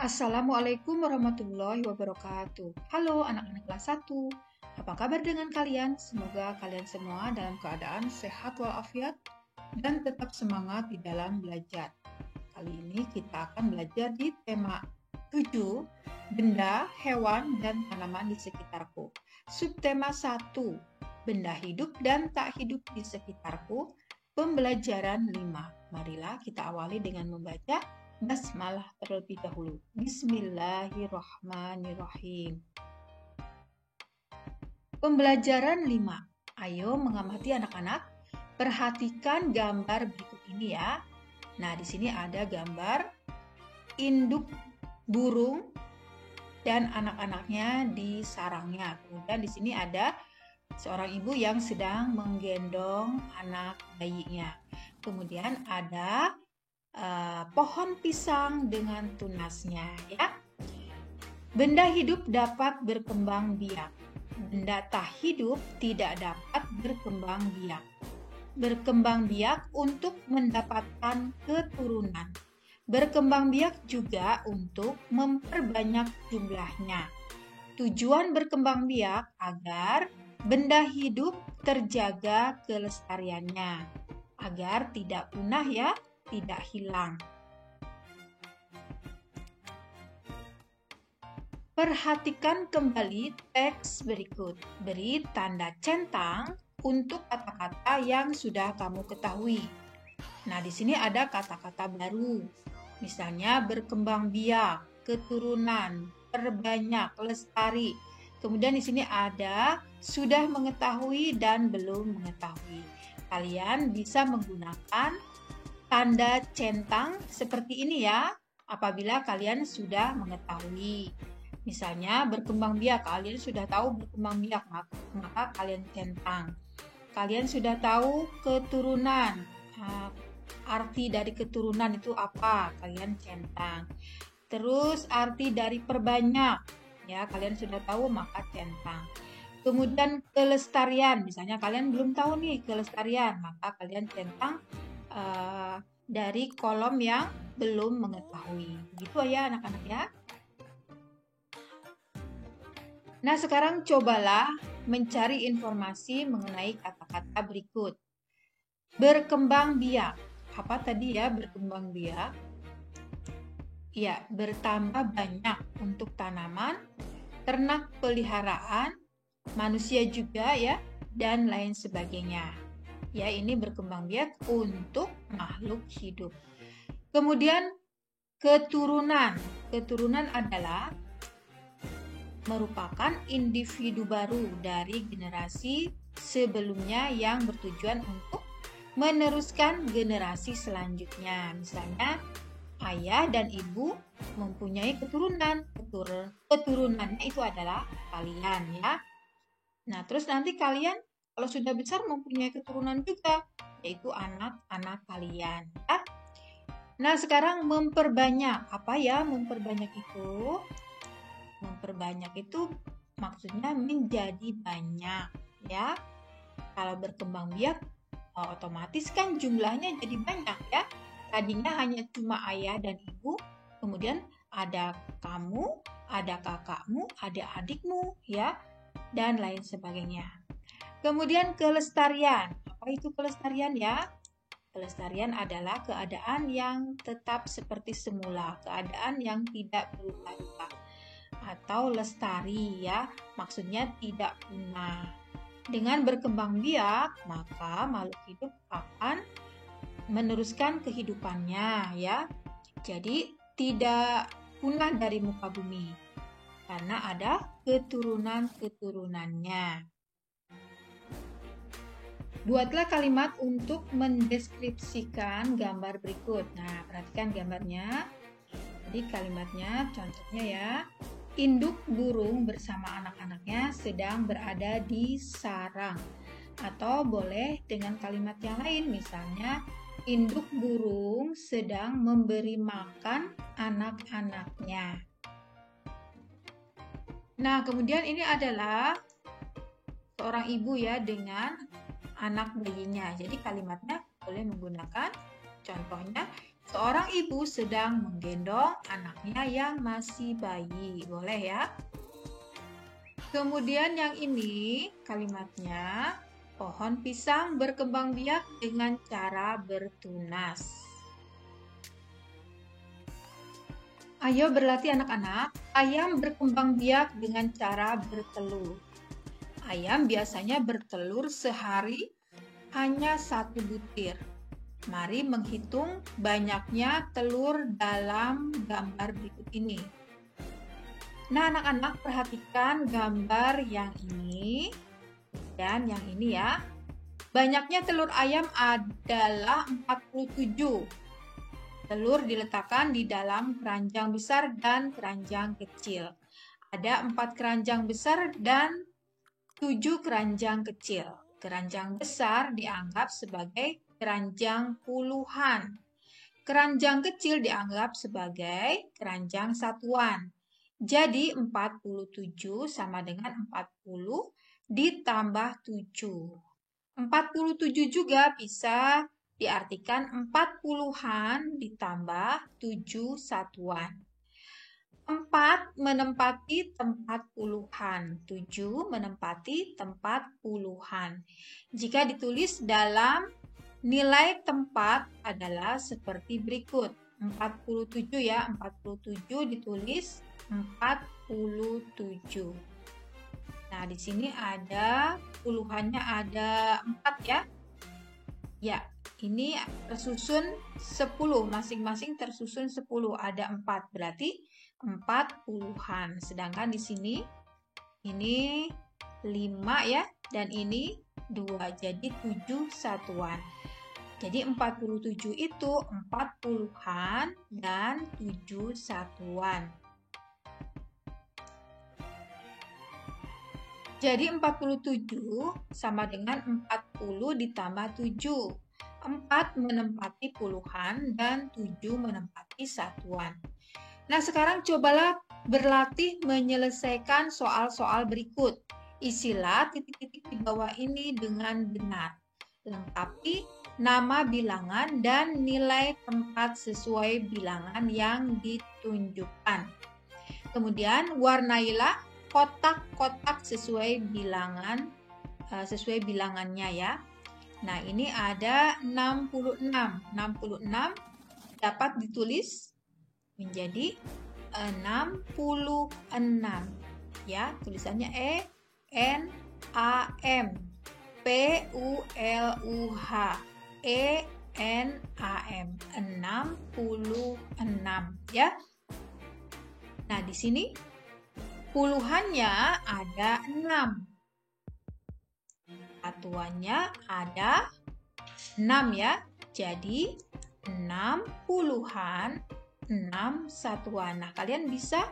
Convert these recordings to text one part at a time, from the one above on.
Assalamualaikum warahmatullahi wabarakatuh. Halo anak-anak kelas 1. Apa kabar dengan kalian? Semoga kalian semua dalam keadaan sehat walafiat dan tetap semangat di dalam belajar. Kali ini kita akan belajar di tema 7, benda, hewan, dan tanaman di sekitarku. Subtema 1, benda hidup dan tak hidup di sekitarku. Pembelajaran 5. Marilah kita awali dengan membaca basmalah terlebih dahulu. Bismillahirrahmanirrahim. Pembelajaran 5. Ayo mengamati anak-anak. Perhatikan gambar berikut ini ya. Nah, di sini ada gambar induk burung dan anak-anaknya di sarangnya. Kemudian di sini ada seorang ibu yang sedang menggendong anak bayinya. Kemudian ada pohon pisang dengan tunasnya ya. Benda hidup dapat berkembang biak. Benda tak hidup tidak dapat berkembang biak. Berkembang biak untuk mendapatkan keturunan. Berkembang biak juga untuk memperbanyak jumlahnya. Tujuan berkembang biak agar benda hidup terjaga kelestariannya, agar tidak punah ya, tidak hilang. Perhatikan kembali teks berikut. Beri tanda centang untuk kata-kata yang sudah kamu ketahui. Nah, di sini ada kata-kata baru. Misalnya berkembang biak, keturunan, perbanyak, lestari. Kemudian di sini ada sudah mengetahui dan belum mengetahui. Kalian bisa menggunakan tanda centang seperti ini ya, apabila kalian sudah mengetahui. Misalnya berkembang biak, kalian sudah tahu berkembang biak, maka kalian centang. Kalian sudah tahu keturunan, arti dari keturunan itu apa, kalian centang. Terus arti dari perbanyak, ya kalian sudah tahu maka centang. Kemudian kelestarian, misalnya kalian belum tahu nih kelestarian, maka kalian centang dari kolom yang belum mengetahui. Gitu ya anak-anak ya. Nah, sekarang cobalah mencari informasi mengenai kata-kata berikut. Berkembang biak. Apa tadi ya berkembang biak? Ya, bertambah banyak untuk tanaman, ternak peliharaan, manusia juga ya, dan lain sebagainya. Ya, ini berkembang biak untuk makhluk hidup. Kemudian keturunan. Keturunan adalah merupakan individu baru dari generasi sebelumnya yang bertujuan untuk meneruskan generasi selanjutnya. Misalnya, ayah dan ibu mempunyai keturunan. Keturunannya itu adalah kalian ya. Nah, terus nanti kalian kalau sudah besar mempunyai keturunan juga, yaitu anak-anak kalian ya. Nah, sekarang memperbanyak. Apa ya memperbanyak itu? Memperbanyak itu maksudnya menjadi banyak ya. Kalau berkembang biak otomatis kan jumlahnya jadi banyak ya. Tadinya hanya cuma ayah dan ibu, kemudian ada kamu, ada kakakmu, ada adikmu ya, dan lain sebagainya. Kemudian kelestarian. Apa itu kelestarian ya? Kelestarian adalah keadaan yang tetap seperti semula, keadaan yang tidak berubah-ubah. Atau lestari ya, maksudnya tidak punah. Dengan berkembang biak, maka makhluk hidup akan meneruskan kehidupannya ya. Jadi tidak punah dari muka bumi karena ada keturunan-keturunannya. Buatlah kalimat untuk mendeskripsikan gambar berikut. Nah, perhatikan gambarnya. Jadi kalimatnya, contohnya ya. Induk burung bersama anak-anaknya sedang berada di sarang. Atau boleh dengan kalimat yang lain, misalnya induk burung sedang memberi makan anak-anaknya. Nah, kemudian ini adalah seorang ibu ya dengan anak bayinya. Jadi kalimatnya boleh menggunakan contohnya Seorang ibu sedang menggendong anaknya yang masih bayi. Boleh ya? Kemudian yang ini kalimatnya, pohon pisang berkembang biak dengan cara bertunas. Ayo berlatih anak-anak. Ayam berkembang biak dengan cara bertelur. Ayam biasanya bertelur sehari hanya 1 butir. Mari menghitung banyaknya telur dalam gambar berikut ini. Nah, anak-anak perhatikan gambar yang ini dan yang ini ya. Banyaknya telur ayam adalah 47. Telur diletakkan di dalam keranjang besar dan keranjang kecil. Ada 4 keranjang besar dan 7 keranjang kecil. Keranjang besar dianggap sebagai keranjang puluhan. Keranjang kecil dianggap sebagai keranjang satuan. Jadi 47 sama dengan 40 ditambah 7. 47 juga bisa diartikan 40-an ditambah 7 satuan. 4 menempati tempat puluhan, 7 menempati tempat puluhan. Jika ditulis dalam nilai tempat adalah seperti berikut. 47 ya, 47 ditulis 47. Nah, di sini ada puluhannya ada 4 ya. Ya, ini tersusun 10, masing-masing tersusun 10, ada 4, berarti 4 puluhan. Sedangkan di sini ini 5 ya, dan ini 2, jadi 7 satuan. Jadi 47 itu 4 puluhan dan 7 satuan. Jadi 47 sama dengan 40 ditambah 7. 4 menempati puluhan dan 7 menempati satuan. Nah, sekarang cobalah berlatih menyelesaikan soal-soal berikut. Isilah titik-titik di bawah ini dengan benar. Lengkapi nama bilangan dan nilai tempat sesuai bilangan yang ditunjukkan. Kemudian warnailah kotak-kotak sesuai bilangannya ya. Nah, ini ada 66. 66 dapat ditulis menjadi 66 ya, tulisannya ENAM PULUH ENAM 66 ya. Nah, di sini puluhannya ada 6. Satuannya ada 6 ya. Jadi 6 puluhan 6 satuan. Nah, kalian bisa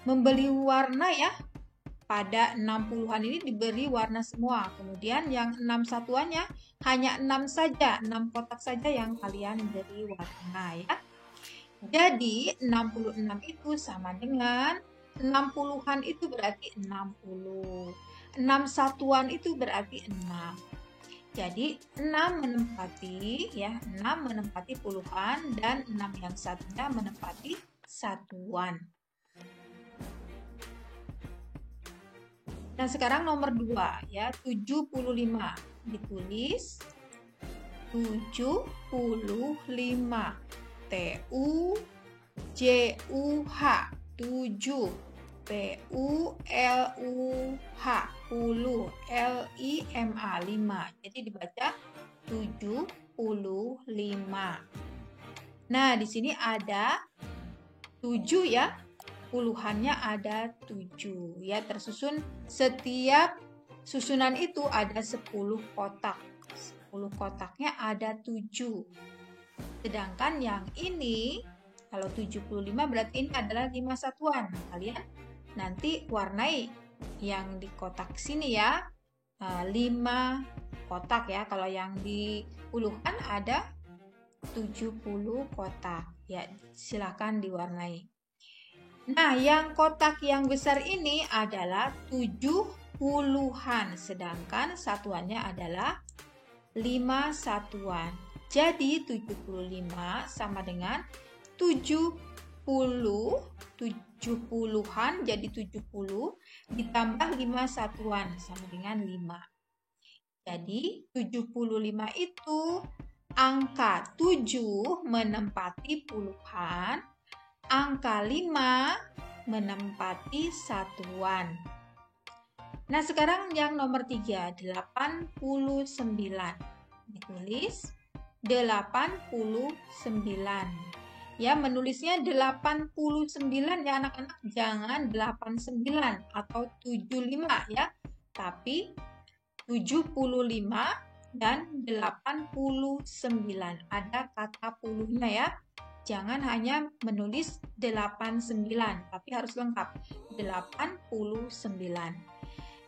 membeli warna ya. Pada 6 puluhan ini diberi warna semua. Kemudian yang 6 satuannya hanya 6 saja, 6 kotak saja yang kalian beri warna ya. Jadi 66 itu sama dengan 6 puluhan itu berarti 60. 6 satuan itu berarti 6. Jadi 6 menempati puluhan dan 6 yang satunya menempati satuan. Nah, sekarang nomor 2 ya, 75. Ditulis 75. TUJUH 7. PULUH 10. LIMA 5. Jadi dibaca 75. Nah, di sini ada 7 ya. Puluhannya ada 7 ya, tersusun setiap susunan itu ada 10 kotak. 10 kotaknya ada 7. Sedangkan yang ini kalau 75 berarti ini adalah 5 satuan. Kalian nanti warnai yang di kotak sini ya, 5 kotak ya. Kalau yang di puluhan ada 70 kotak. Ya, silakan diwarnai. Nah, yang kotak yang besar ini adalah 7 puluhan, sedangkan satuannya adalah 5 satuan. Jadi 75 sama dengan 70, 70-an jadi 70 ditambah 5 satuan sama dengan 5. Jadi 75 itu angka 7 menempati puluhan, angka 5 menempati satuan. Nah, sekarang yang nomor 3, 89. Ditulis 89. Ya, menulisnya 89 ya anak-anak, jangan 89 atau 75 ya. Tapi 75 dan 89. Ada kata puluhnya ya. Jangan hanya menulis 89, tapi harus lengkap 89.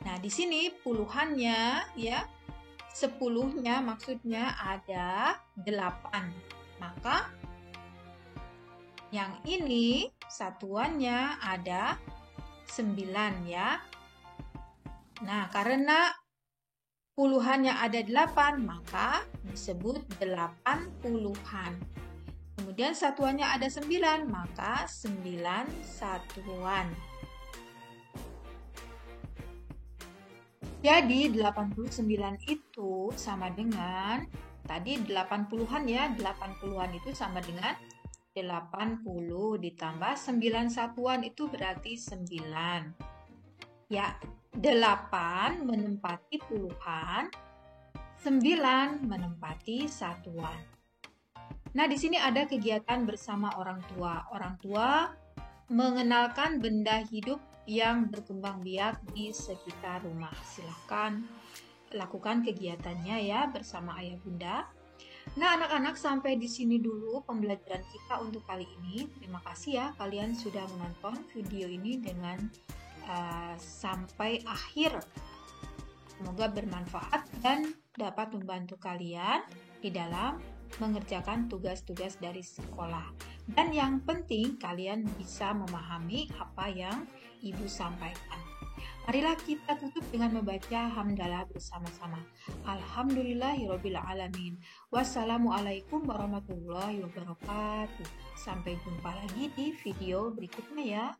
Nah, di sini puluhannya ya, 10-nya maksudnya ada 8. Maka yang ini satuannya ada 9 ya. Nah, karena puluhannya ada 8, maka disebut 80-an. Kemudian satuannya ada 9, maka 9 satuan. Jadi 89 itu sama dengan, tadi 80-an ya, 80-an itu sama dengan 80 ditambah 9 satuan itu berarti 9. Ya, 8 menempati puluhan, 9 menempati satuan. Nah, di sini ada kegiatan bersama orang tua. Orang tua mengenalkan benda hidup yang berkembang biak di sekitar rumah. Silahkan lakukan kegiatannya ya bersama ayah bunda. Nah, anak-anak, sampai di sini dulu pembelajaran kita untuk kali ini. Terima kasih ya kalian sudah menonton video ini dengan sampai akhir. Semoga bermanfaat dan dapat membantu kalian di dalam mengerjakan tugas-tugas dari sekolah. Dan yang penting kalian bisa memahami apa yang Ibu sampaikan. Marilah kita tutup dengan membaca hamdalah bersama-sama. Alhamdulillahirabbil alamin. Wassalamualaikum warahmatullahi wabarakatuh. Sampai jumpa lagi di video berikutnya ya.